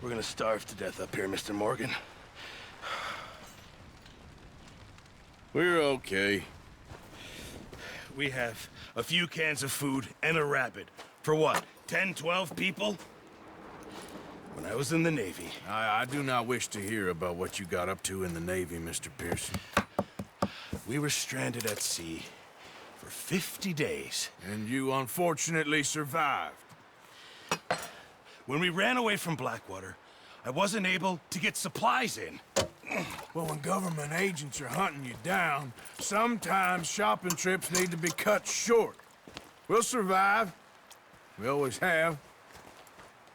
We're gonna starve to death up here, Mr. Morgan. We're okay. We have a few cans of food and a rabbit. For what, 10, 12 people? When I was in the Navy... I do not wish to hear about what you got up to in the Navy, Mr. Pearson. We were stranded at sea for 50 days. And you unfortunately survived. When we ran away from Blackwater, I wasn't able to get supplies in. Well, when government agents are hunting you down, sometimes shopping trips need to be cut short. We'll survive. We always have.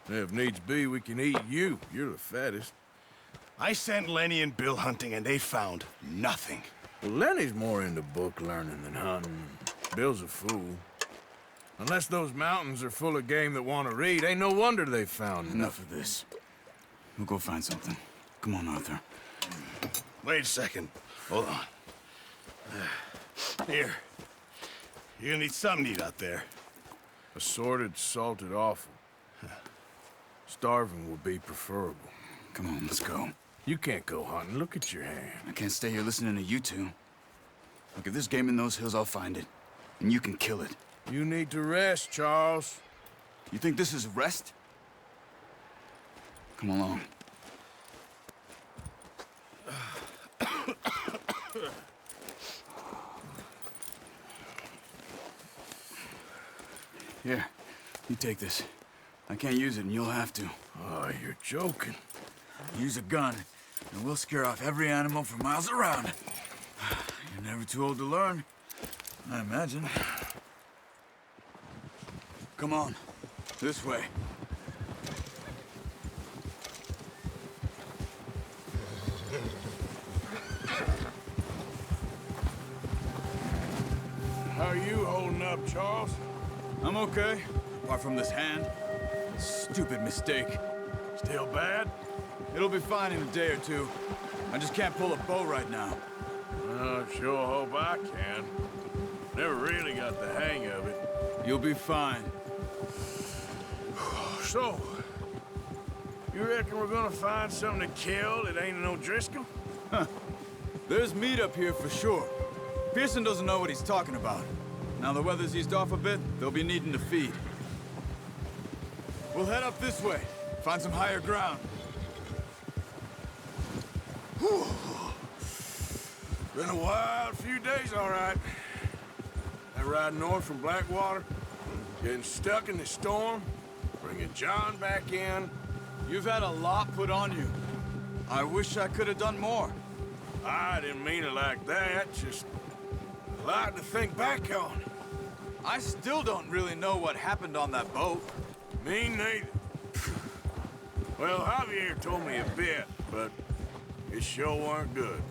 And if needs be, we can eat you. You're the fattest. I sent Lenny and Bill hunting, and they found nothing. Well, Lenny's more into book learning than hunting. Bill's a fool. Unless those mountains are full of game that want to read, ain't no wonder they found Enough of this. We'll go find something. Come on, Arthur. Wait a second. Hold on. Here. You're gonna need something to eat out there. Assorted, salted offal. Starving will be preferable. Come on, let's go. You can't go hunting. Look at your hand. I can't stay here listening to you two. Look, if there's game in those hills, I'll find it. And you can kill it. You need to rest, Charles. You think this is rest? Come along. Here, you take this. I can't use it, and you'll have to. Oh, you're joking. Use a gun, and we'll scare off every animal for miles around. You're never too old to learn, I imagine. Come on, this way. How are you holding up, Charles? I'm okay, apart from this hand. Stupid mistake. Still bad? It'll be fine in a day or two. I just can't pull a bow right now. I sure hope I can. Never really got the hang of it. You'll be fine. So, you reckon we're gonna find something to kill that ain't no Driscoll? There's meat up here for sure. Pearson doesn't know what he's talking about. Now the weather's eased off a bit, they'll be needing to feed. We'll head up this way, find some higher ground. Whew. Been a wild few days, all right. That ride north from Blackwater, getting stuck in the storm, bringing John back in. You've had a lot put on you. I wish I could have done more. I didn't mean it like that, just a lot to think back on. I still don't really know what happened on that boat. Me neither. Well, Javier told me a bit, but it sure weren't good.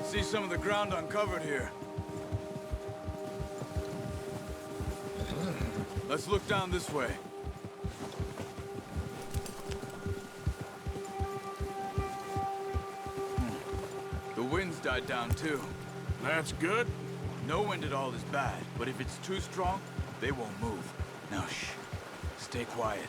See some of the ground uncovered here. Let's look down this way. The wind's died down too. That's good. No wind at all is bad, but if it's too strong, they won't move. Now shh, stay quiet.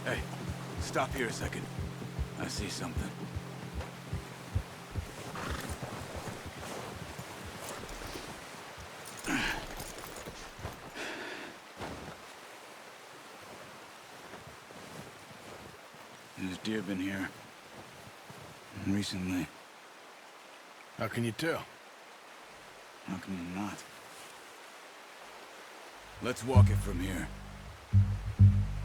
Hey, stop here a second. I see something. There's deer been here. Recently. How can you tell? How can you not? Let's walk it from here.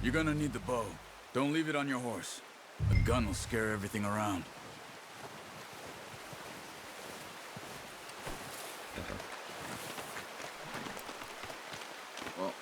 You're gonna need the bow. Don't leave it on your horse. The gun will scare everything around. Well...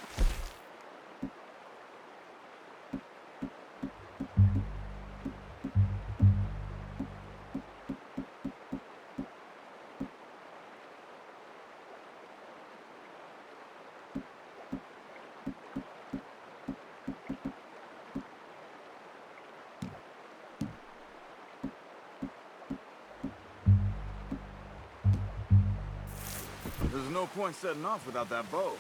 There's no point setting off without that bow.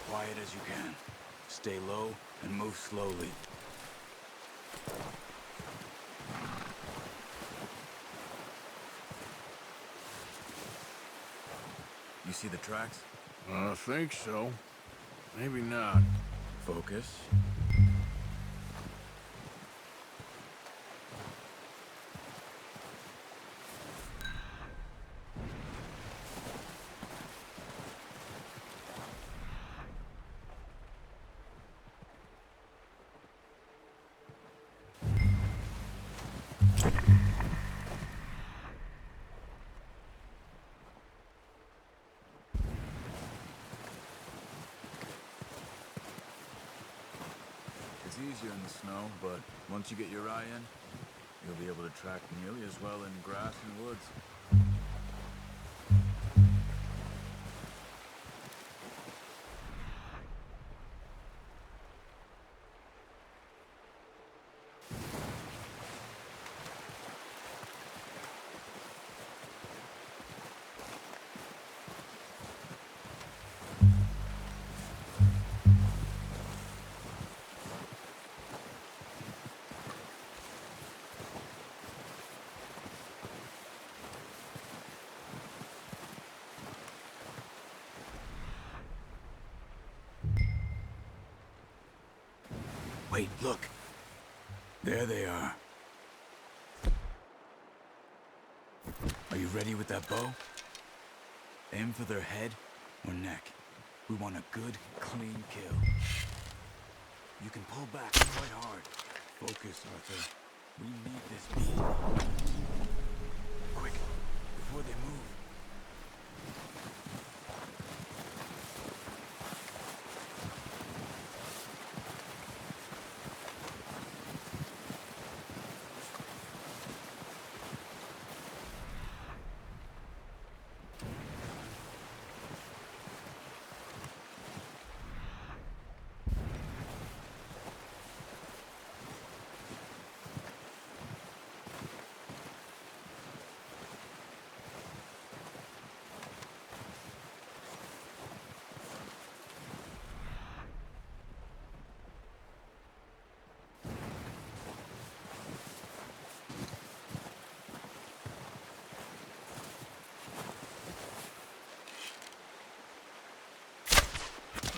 Quiet as you can. Stay low and move slowly. You see the tracks? I think so. Maybe not. Focus. It's easier in the snow, but once you get your eye in, you'll be able to track nearly as well in grass and woods. Wait, look. There they are. Are you ready with that bow? Aim for their head or neck. We want a good, clean kill. You can pull back quite hard. Focus, Arthur. We need this meat. Quick, before they move.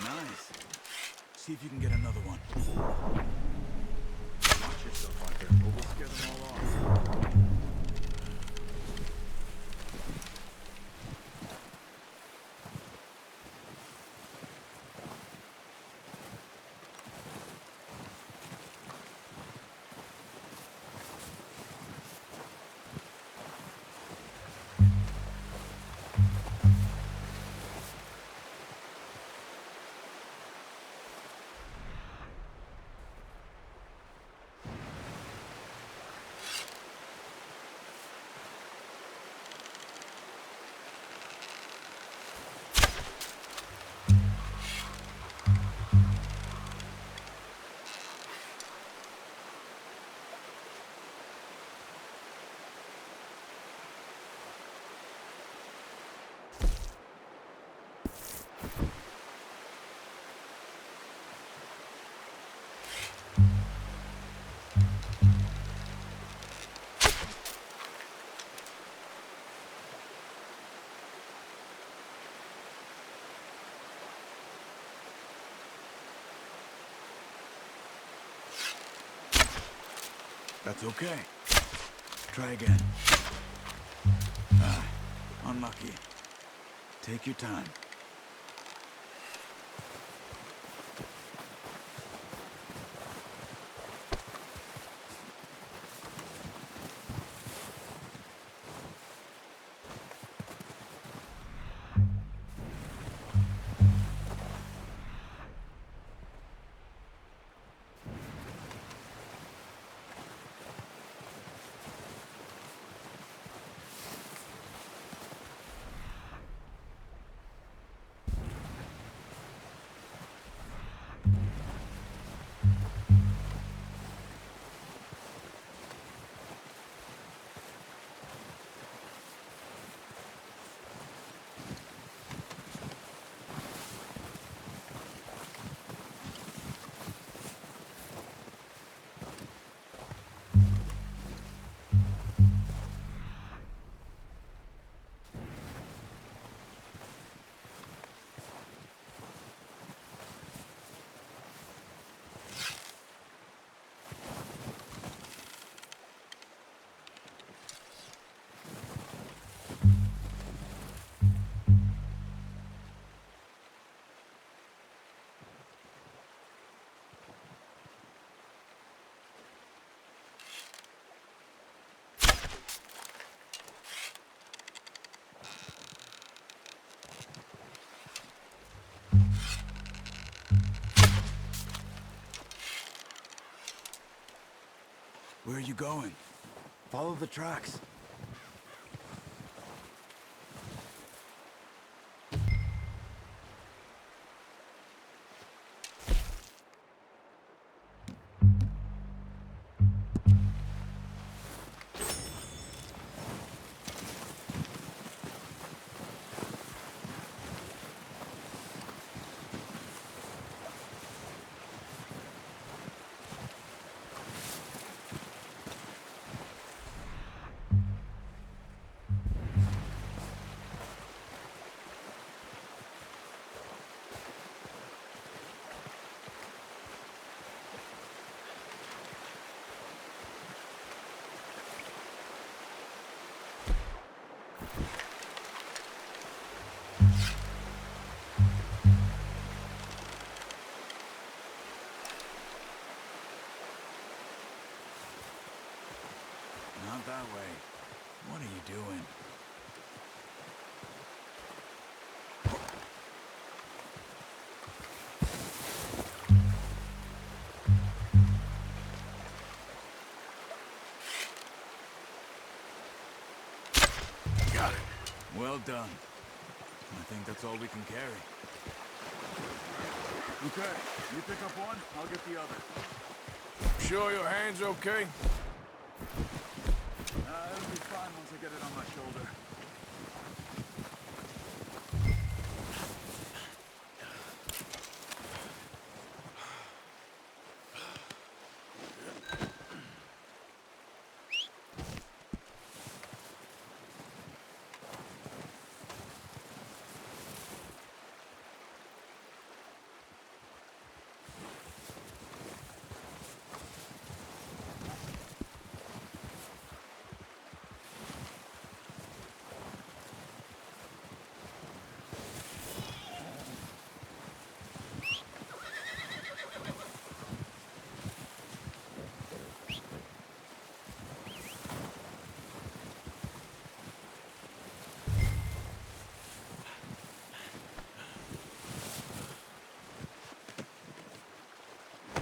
Nice. See if you can get another one. Watch yourself, Arthur, or we'll scare them all off. That's okay. Try again. Ah, unlucky. Take your time. Where are you going? Follow the tracks. Not that way. What are you doing? Got it. Well done. I think that's all we can carry. Okay, you pick up one, I'll get the other. Sure your hand's okay? It'll be fine once I get it on my shoulder.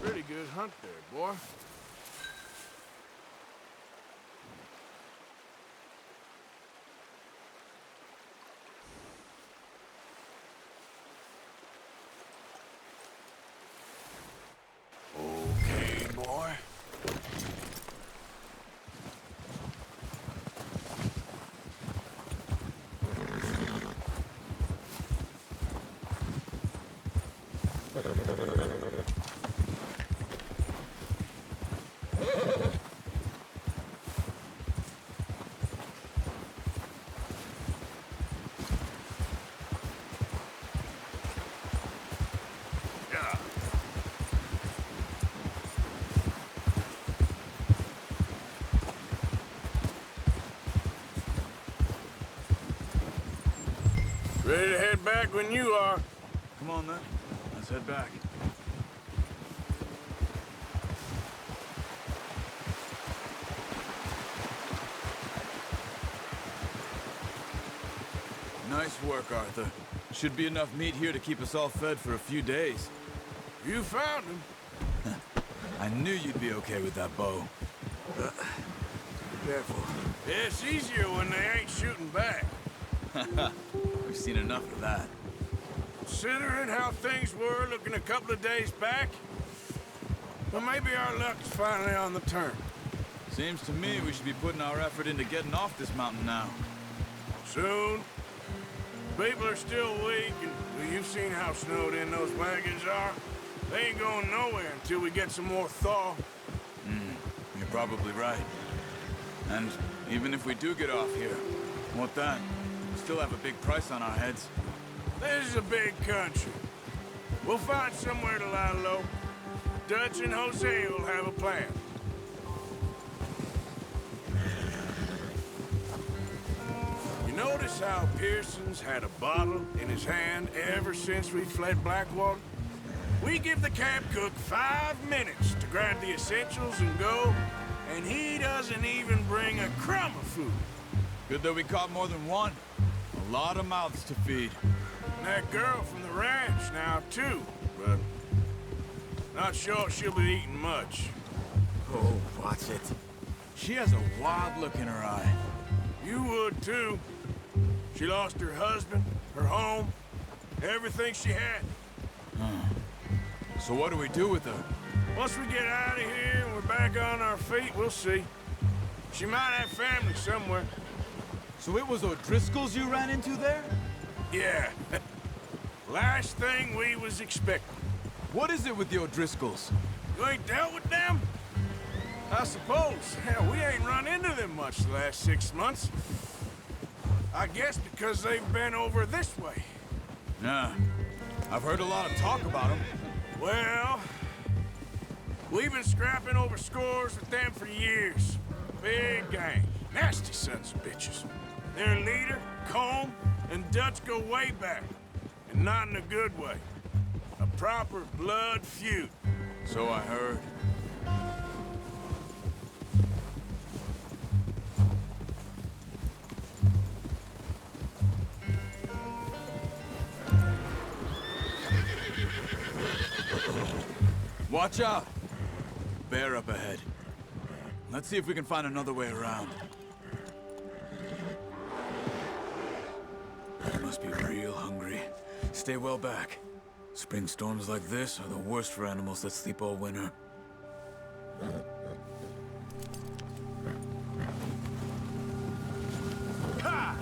Pretty good hunt there, boy. Okay, boy. Ready to head back when you are. Come on, then. Let's head back. Nice work, Arthur. Should be enough meat here to keep us all fed for a few days. You found him. I knew you'd be okay with that bow. Be careful. It's easier when they ain't shooting back. We've seen enough of that. Considering how things were looking a couple of days back, well, maybe our luck's finally on the turn. Seems to me we should be putting our effort into getting off this mountain now. Soon. People are still weak, and well, you've seen how snowed in those wagons are. They ain't going nowhere until we get some more thaw. You're probably right. And even if we do get off here, what then? We still have a big price on our heads. This is a big country. We'll find somewhere to lie low. Dutch and Jose will have a plan. You notice how Pearson's had a bottle in his hand ever since we fled Blackwater? We give the camp cook 5 minutes to grab the essentials and go, and he doesn't even bring a crumb of food. Good that we caught more than one. A lot of mouths to feed. And that girl from the ranch now, too, but not sure she'll be eating much. Oh, watch it. She has a wild look in her eye. You would, too. She lost her husband, her home, everything she had. So what do we do with her? Once we get out of here and we're back on our feet, we'll see. She might have family somewhere. So it was O'Driscoll's you ran into there? Yeah. Last thing we was expecting. What is it with the O'Driscolls? You ain't dealt with them? I suppose. Hell, we ain't run into them much the last 6 months. I guess because they've been over this way. Yeah. I've heard a lot of talk about them. Well, we've been scrapping over scores with them for years. Big gang. Nasty sons of bitches. Their leader, Combe, and Dutch go way back. And not in a good way. A proper blood feud. So I heard. Watch out! Bear up ahead. Let's see if we can find another way around. You must be real hungry. Stay well back. Spring storms like this are the worst for animals that sleep all winter. Ha!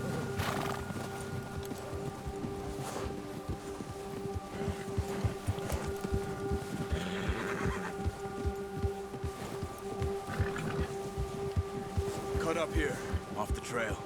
Cut up here, off the trail.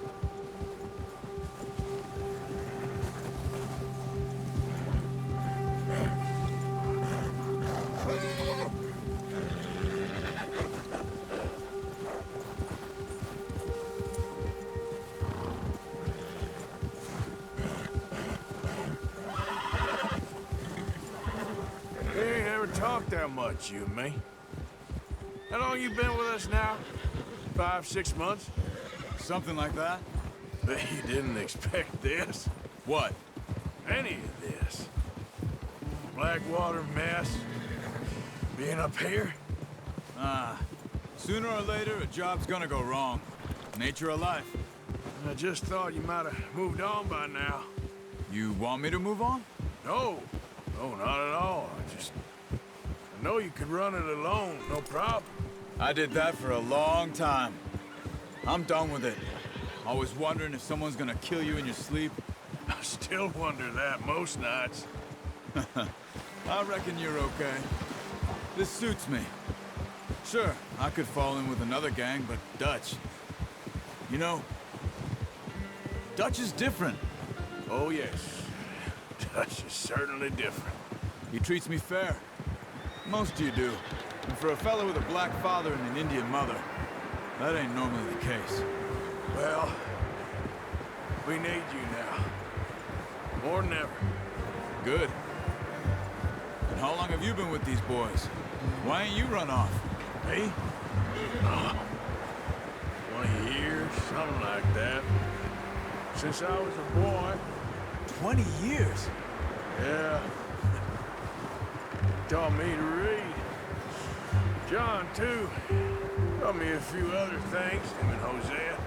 We ain't ever talked that much, you and me. How long you been with us now? 5, 6 months? Something like that? Bet you didn't expect this. What? Any of this. Blackwater mess. Being up here. Sooner or later, a job's gonna go wrong. Nature of life. I just thought you might have moved on by now. You want me to move on? No. No, not at all. I know you could run it alone, no problem. I did that for a long time. I'm done with it. Always wondering if someone's gonna kill you in your sleep. I still wonder that most nights. I reckon you're okay. This suits me. Sure, I could fall in with another gang, but Dutch... You know, Dutch is different. Oh, yes. Dutch is certainly different. He treats me fair. Most of you do. And for a fellow with a black father and an Indian mother, that ain't normally the case. Well, we need you now. More than ever. Good. And how long have you been with these boys? Why ain't you run off? Me? 20 years, something like that. Since I was a boy. 20 years? Yeah. Taught me to read. John, too. Taught me a few other things, him and Hosea.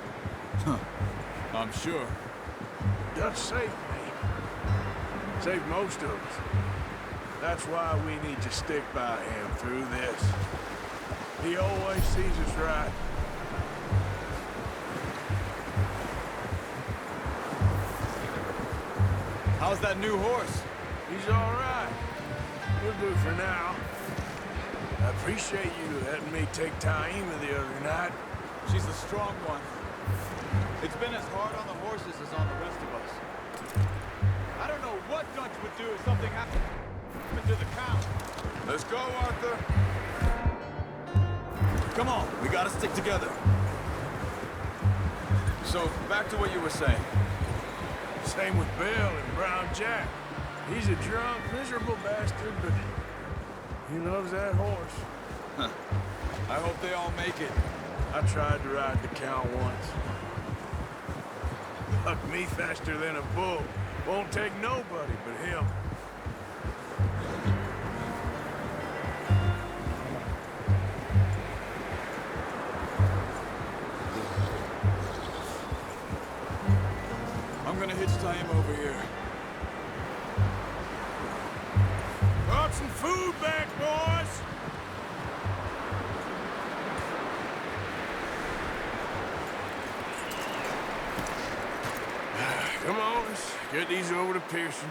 Huh. I'm sure. Dutch saved me. Saved most of us. That's why we need to stick by him through this. He always sees us right. How's that new horse? He's all right. He'll do for now. I appreciate you letting me take Taima the other night. She's a strong one. It's been as hard on the horses as on the rest of us. I don't know what Dutch would do if something happened to the count. Let's go, Arthur. Come on, we gotta stick together. So, back to what you were saying. Same with Bill and Brown Jack. He's a drunk, miserable bastard, but he loves that horse. Huh. I hope they all make it. I tried to ride the count once. Bucked me faster than a bull. Won't take nobody but him. I'm gonna hitch time over here. Brought some food back, boys! Come on, let's get these over to Pearson.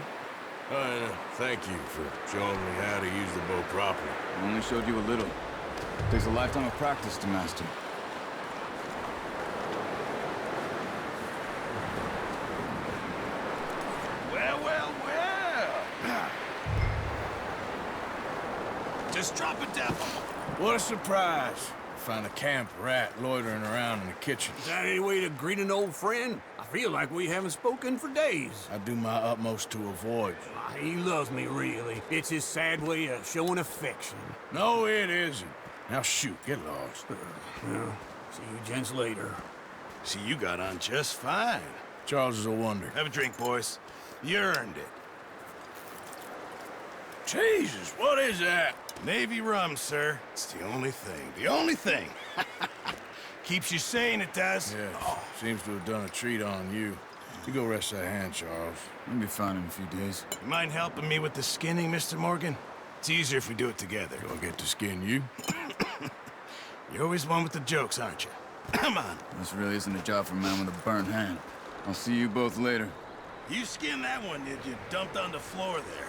And thank you for showing me how to use the bow properly. I only showed you a little. Takes a lifetime of practice to master. Well. Just drop it down. What a surprise. Find a camp rat loitering around in the kitchen. Is that any way to greet an old friend? I feel like we haven't spoken for days. I do my utmost to avoid you. He loves me, really. It's his sad way of showing affection. No, it isn't. Now shoot, get lost. Well, see you gents later. See, you got on just fine. Charles is a wonder. Have a drink, boys. You earned it. Jesus, what is that? Navy rum, sir. It's the only thing. The only thing. Keeps you sane, it does. Yeah, seems to have done a treat on you. You go rest that hand, Charles. I'll be fine in a few days. You mind helping me with the skinning, Mr. Morgan? It's easier if we do it together. Do I get to skin you? You're always one with the jokes, aren't you? Come on. This really isn't a job for a man with a burnt hand. I'll see you both later. You skinned that one, did you? Dumped on the floor there.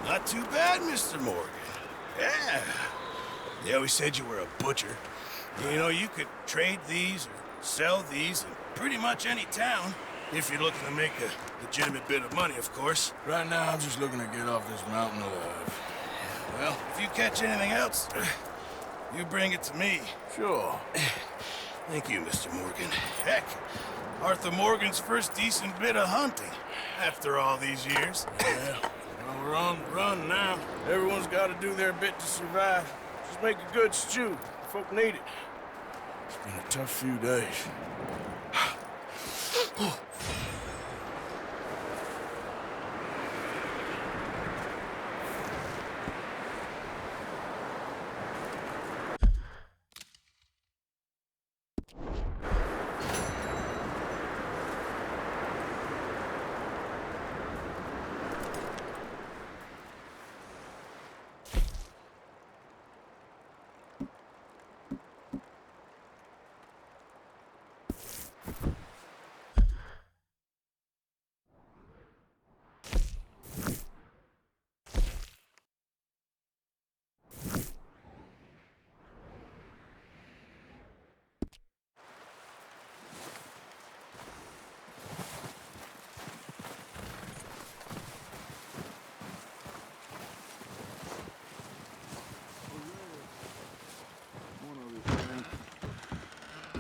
Not too bad, Mr. Morgan. Yeah. They always said you were a butcher. You know, you could trade these or sell these in pretty much any town. If you're looking to make a legitimate bit of money, of course. Right now, I'm just looking to get off this mountain alive. Well, if you catch anything else, you bring it to me. Sure. Thank you, Mr. Morgan. Heck, Arthur Morgan's first decent bit of hunting after all these years. Yeah. Well, we're on the run now. Everyone's got to do their bit to survive. Just make a good stew. Folk need it. It's been a tough few days.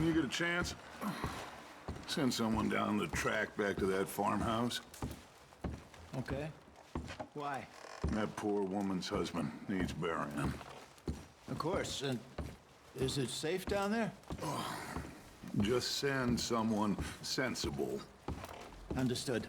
When you get a chance, send someone down the track back to that farmhouse. Okay. Why? That poor woman's husband needs burying. Of course. And is it safe down there? Just send someone sensible. Understood.